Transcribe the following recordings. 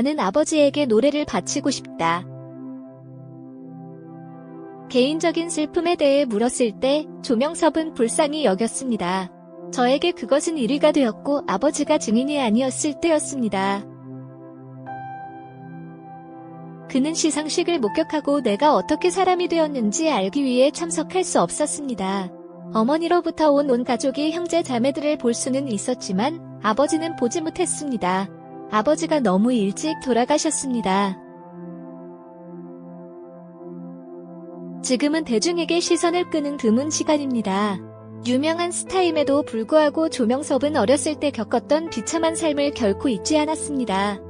나는 아버지에게 노래를 바치고 싶다. 개인적인 슬픔에 대해 물었을 때 조명섭은 불쌍히 여겼습니다. 저에게 그것은 1위가 되었고 아버지가 증인이 아니었을 때였습니다. 그는 시상식을 목격하고 내가 어떻게 사람이 되었는지 알기 위해 참석할 수 없었습니다. 어머니로부터 온 가족이 형제 자매들을 볼 수는 있었지만 아버지는 보지 못했습니다. 아버지가 너무 일찍 돌아가셨습니다. 지금은 대중에게 시선을 끄는 드문 시간입니다. 유명한 스타임에도 불구하고 조명섭은 어렸을 때 겪었던 비참한 삶을 결코 잊지 않았습니다.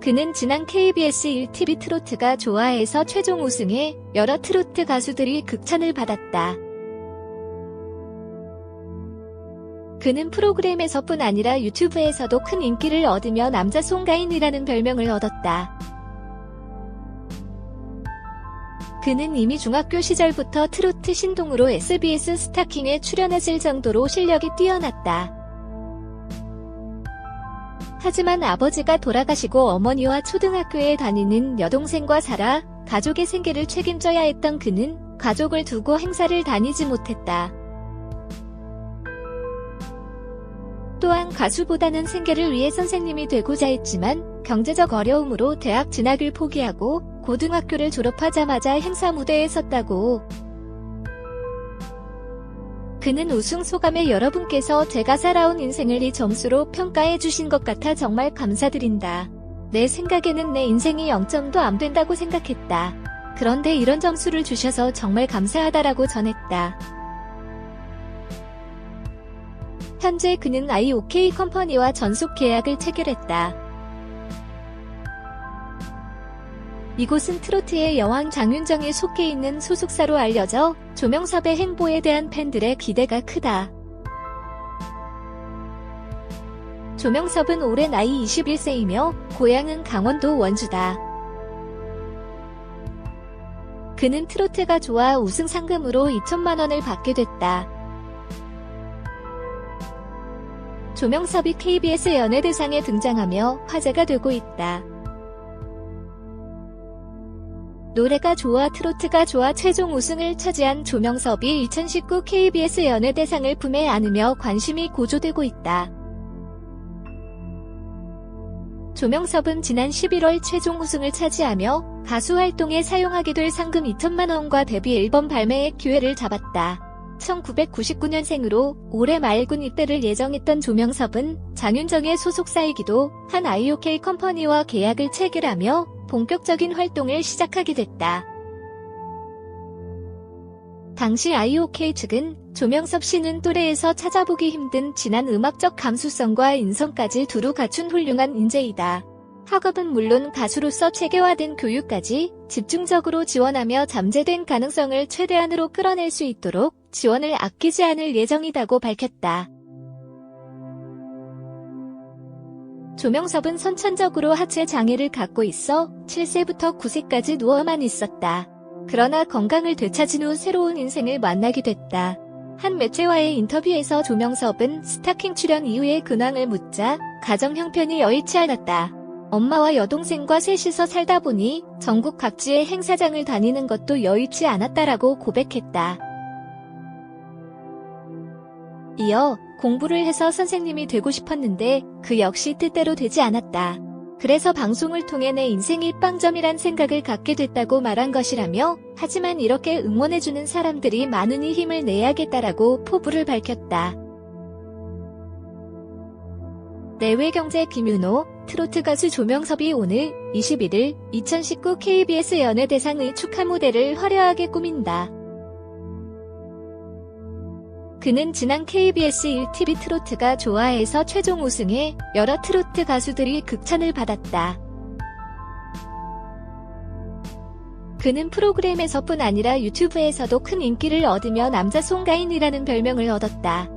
그는 지난 KBS 1TV 트로트가 좋아에서 최종 우승해 여러 트로트 가수들이 극찬을 받았다. 그는 프로그램에서뿐 아니라 유튜브에서도 큰 인기를 얻으며 남자 송가인이라는 별명을 얻었다. 그는 이미 중학교 시절부터 트로트 신동으로 SBS 스타킹에 출연했을 정도로 실력이 뛰어났다. 하지만 아버지가 돌아가시고 어머니와 초등학교에 다니는 여동생과 살아 가족의 생계를 책임져야 했던 그는 가족을 두고 행사를 다니지 못했다. 또한 가수보다는 생계를 위해 선생님이 되고자 했지만 경제적 어려움으로 대학 진학을 포기하고 고등학교를 졸업하자마자 행사 무대에 섰다고. 그는 우승 소감에 여러분께서 제가 살아온 인생을 이 점수로 평가해 주신 것 같아 정말 감사드린다. 내 생각에는 내 인생이 0점도 안 된다고 생각했다. 그런데 이런 점수를 주셔서 정말 감사하다라고 전했다. 현재 그는 IOK 컴퍼니와 전속 계약을 체결했다. 이곳은 트로트의 여왕 장윤정이 속해 있는 소속사로 알려져 조명섭의 행보에 대한 팬들의 기대가 크다. 조명섭은 올해 나이 21세이며 고향은 강원도 원주다. 그는 트로트가 좋아 우승 상금으로 2천만 원을 받게 됐다. 조명섭이 KBS 연예대상에 등장하며 화제가 되고 있다. 노래가 좋아 트로트가 좋아 최종 우승을 차지한 조명섭이 2019 KBS 연예대상을 품에 안으며 관심이 고조되고 있다. 조명섭은 지난 11월 최종 우승을 차지하며 가수 활동에 사용하게 될 상금 2천만 원과 데뷔 앨범 발매의 기회를 잡았다. 1999년생으로 올해 말 군 입대를 예정했던 조명섭은 장윤정의 소속사이기도 한 IOK 컴퍼니와 계약을 체결하며 본격적인 활동을 시작하게 됐다. 당시 IOK 측은 조명섭 씨는 또래에서 찾아보기 힘든 진한 음악적 감수성과 인성까지 두루 갖춘 훌륭한 인재이다. 학업은 물론 가수로서 체계화된 교육까지 집중적으로 지원하며 잠재된 가능성을 최대한으로 끌어낼 수 있도록 지원을 아끼지 않을 예정이라고 밝혔다. 조명섭은 선천적으로 하체 장애를 갖고 있어 7세부터 9세까지 누워만 있었다. 그러나 건강을 되찾은 후 새로운 인생을 만나게 됐다. 한 매체와의 인터뷰에서 조명섭은 스타킹 출연 이후의 근황을 묻자 가정 형편이 여의치 않았다. 엄마와 여동생과 셋이서 살다 보니 전국 각지의 행사장을 다니는 것도 여의치 않았다라고 고백했다. 이어 공부를 해서 선생님이 되고 싶었는데 그 역시 뜻대로 되지 않았다. 그래서 방송을 통해 내 인생이 빵점이란 생각을 갖게 됐다고 말한 것이라며 하지만 이렇게 응원해주는 사람들이 많으니 힘을 내야겠다라고 포부를 밝혔다. 내외경제 김윤호, 트로트 가수 조명섭이 오늘 21일 2019 KBS 연예대상의 축하 무대를 화려하게 꾸민다. 그는 지난 KBS 1TV 트로트가 좋아에서 최종 우승해 여러 트로트 가수들이 극찬을 받았다. 그는 프로그램에서뿐 아니라 유튜브에서도 큰 인기를 얻으며 남자 송가인이라는 별명을 얻었다.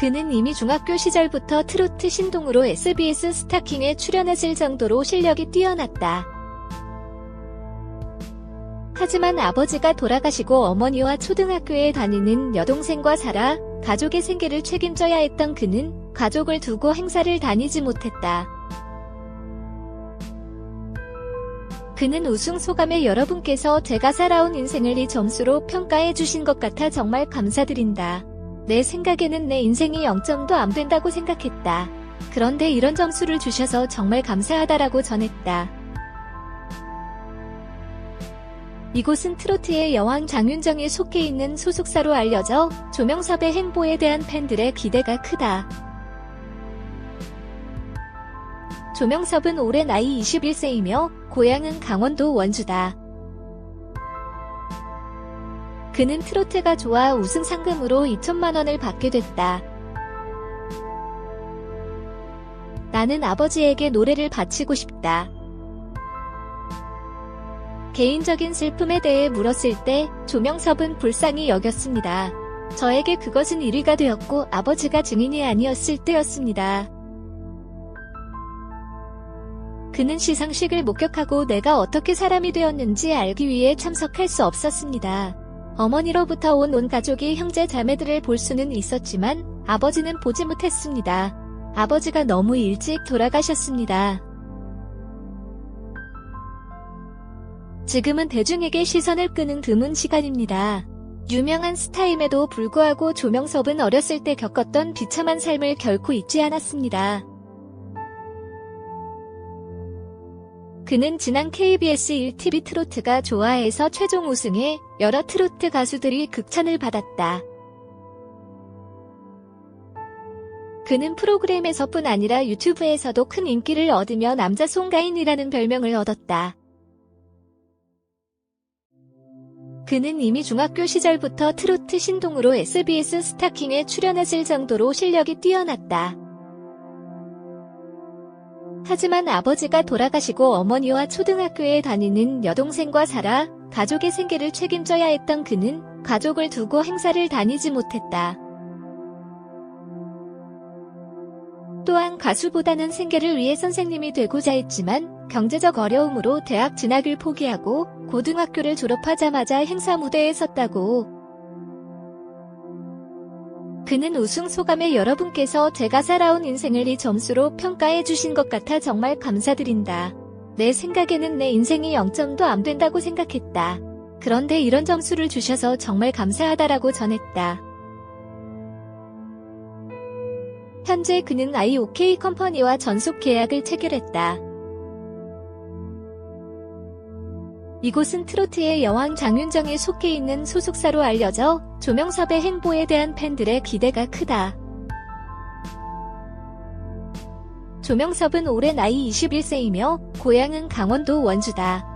그는 이미 중학교 시절부터 트로트 신동으로 SBS 스타킹에 출연했을 정도로 실력이 뛰어났다. 하지만 아버지가 돌아가시고 어머니와 초등학교에 다니는 여동생과 살아 가족의 생계를 책임져야 했던 그는 가족을 두고 행사를 다니지 못했다. 그는 우승 소감에 여러분께서 제가 살아온 인생을 이 점수로 평가해 주신 것 같아 정말 감사드린다. 내 생각에는 내 인생이 0점도 안 된다고 생각했다. 그런데 이런 점수를 주셔서 정말 감사하다라고 전했다. 이곳은 트로트의 여왕 장윤정이 속해 있는 소속사로 알려져 조명섭의 행보에 대한 팬들의 기대가 크다. 조명섭은 올해 나이 21세이며 고향은 강원도 원주다. 그는 트로트가 좋아 우승 상금으로 2천만 원을 받게 됐다. 나는 아버지에게 노래를 바치고 싶다. 개인적인 슬픔에 대해 물었을 때 조명섭은 불쌍히 여겼습니다. 저에게 그것은 1위가 되었고 아버지가 증인이 아니었을 때였습니다. 그는 시상식을 목격하고 내가 어떻게 사람이 되었는지 알기 위해 참석할 수 없었습니다. 어머니로부터 온 가족이 형제 자매들을 볼 수는 있었지만 아버지는 보지 못했습니다. 아버지가 너무 일찍 돌아가셨습니다. 지금은 대중에게 시선을 끄는 드문 시간입니다. 유명한 스타임에도 불구하고 조명섭은 어렸을 때 겪었던 비참한 삶을 결코 잊지 않았습니다. 그는 지난 KBS 1TV 트로트가 좋아해서 최종 우승해 여러 트로트 가수들이 극찬을 받았다. 그는 프로그램에서뿐 아니라 유튜브에서도 큰 인기를 얻으며 남자 송가인이라는 별명을 얻었다. 그는 이미 중학교 시절부터 트로트 신동으로 SBS 스타킹에 출연했을 정도로 실력이 뛰어났다. 하지만 아버지가 돌아가시고 어머니와 초등학교에 다니는 여동생과 살아 가족의 생계를 책임져야 했던 그는 가족을 두고 행사를 다니지 못했다. 또한 가수보다는 생계를 위해 선생님이 되고자 했지만 경제적 어려움으로 대학 진학을 포기하고 고등학교를 졸업하자마자 행사 무대에 섰다고. 그는 우승 소감에 여러분께서 제가 살아온 인생을 이 점수로 평가해 주신 것 같아 정말 감사드린다. 내 생각에는 내 인생이 0점도 안 된다고 생각했다. 그런데 이런 점수를 주셔서 정말 감사하다라고 전했다. 현재 그는 IOK 컴퍼니와 전속 계약을 체결했다. 이곳은 트로트의 여왕 장윤정이 속해 있는 소속사로 알려져 조명섭의 행보에 대한 팬들의 기대가 크다. 조명섭은 올해 나이 21세이며 고향은 강원도 원주다.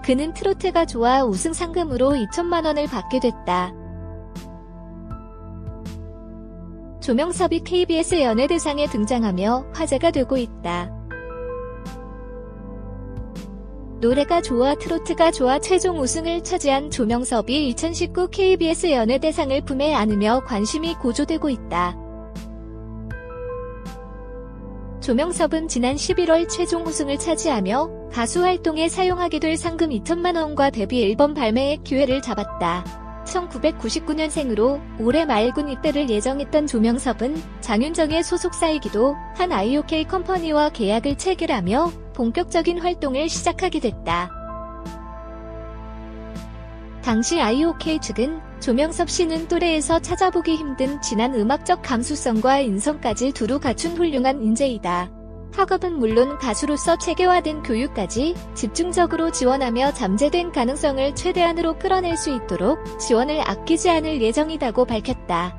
그는 트로트가 좋아 우승 상금으로 2천만 원을 받게 됐다. 조명섭이 KBS 연예대상에 등장하며 화제가 되고 있다. 노래가 좋아 트로트가 좋아 최종 우승을 차지한 조명섭이 2019 KBS 연예대상을 품에 안으며 관심이 고조되고 있다. 조명섭은 지난 11월 최종 우승을 차지하며 가수 활동에 사용하게 될 상금 2천만 원과 데뷔 앨범 발매의 기회를 잡았다. 1999년생으로 올해 말 군 입대를 예정했던 조명섭은 장윤정의 소속사이기도 한 IOK 컴퍼니와 계약을 체결하며 본격적인 활동을 시작하게 됐다. 당시 IOK 측은 조명섭 씨는 또래에서 찾아보기 힘든 진한 음악적 감수성과 인성까지 두루 갖춘 훌륭한 인재이다. 학업은 물론 가수로서 체계화된 교육까지 집중적으로 지원하며 잠재된 가능성을 최대한으로 끌어낼 수 있도록 지원을 아끼지 않을 예정이라고 밝혔다.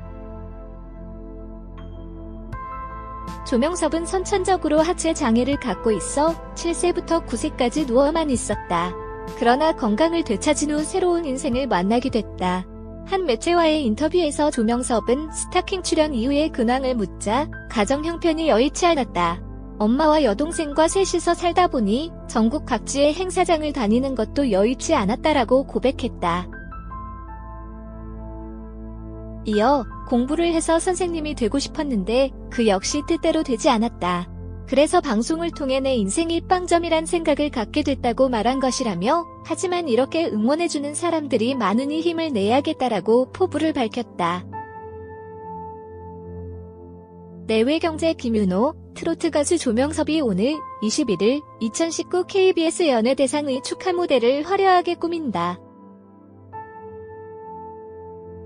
조명섭은 선천적으로 하체 장애를 갖고 있어 7세부터 9세까지 누워만 있었다. 그러나 건강을 되찾은 후 새로운 인생을 만나게 됐다. 한 매체와의 인터뷰에서 조명섭은 스타킹 출연 이후의 근황을 묻자 가정 형편이 여의치 않았다. 엄마와 여동생과 셋이서 살다 보니 전국 각지의 행사장을 다니는 것도 여의치 않았다라고 고백했다. 이어 공부를 해서 선생님이 되고 싶었는데 그 역시 뜻대로 되지 않았다. 그래서 방송을 통해 내 인생이 빵점이란 생각을 갖게 됐다고 말한 것이라며, 하지만 이렇게 응원해주는 사람들이 많으니 힘을 내야겠다라고 포부를 밝혔다. 내외경제 김윤호, 트로트 가수 조명섭이 오늘 21일 2019 KBS 연예대상의 축하 무대를 화려하게 꾸민다.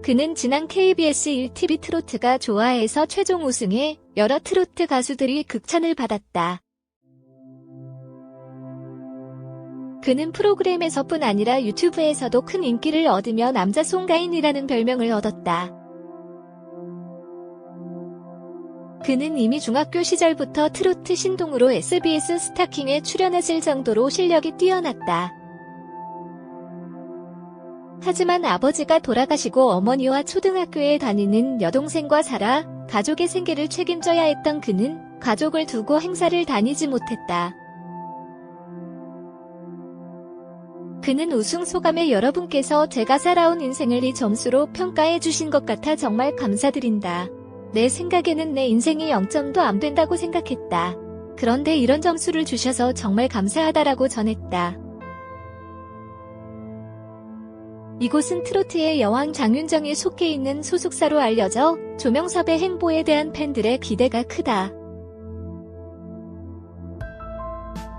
그는 지난 KBS 1TV 트로트가 좋아해서 최종 우승해 여러 트로트 가수들이 극찬을 받았다. 그는 프로그램에서뿐 아니라 유튜브에서도 큰 인기를 얻으며 남자 송가인이라는 별명을 얻었다. 그는 이미 중학교 시절부터 트로트 신동으로 SBS 스타킹에 출연했을 정도로 실력이 뛰어났다. 하지만 아버지가 돌아가시고 어머니와 초등학교에 다니는 여동생과 살아 가족의 생계를 책임져야 했던 그는 가족을 두고 행사를 다니지 못했다. 그는 우승 소감에 여러분께서 제가 살아온 인생을 이 점수로 평가해 주신 것 같아 정말 감사드린다. 내 생각에는 내 인생이 0점도 안 된다고 생각했다. 그런데 이런 점수를 주셔서 정말 감사하다라고 전했다. 이곳은 트로트의 여왕 장윤정이 속해 있는 소속사로 알려져 조명섭의 행보에 대한 팬들의 기대가 크다.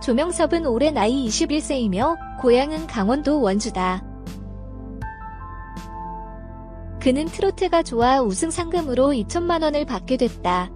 조명섭은 올해 나이 21세이며 고향은 강원도 원주다. 그는 트로트가 좋아 우승 상금으로 2천만 원을 받게 됐다.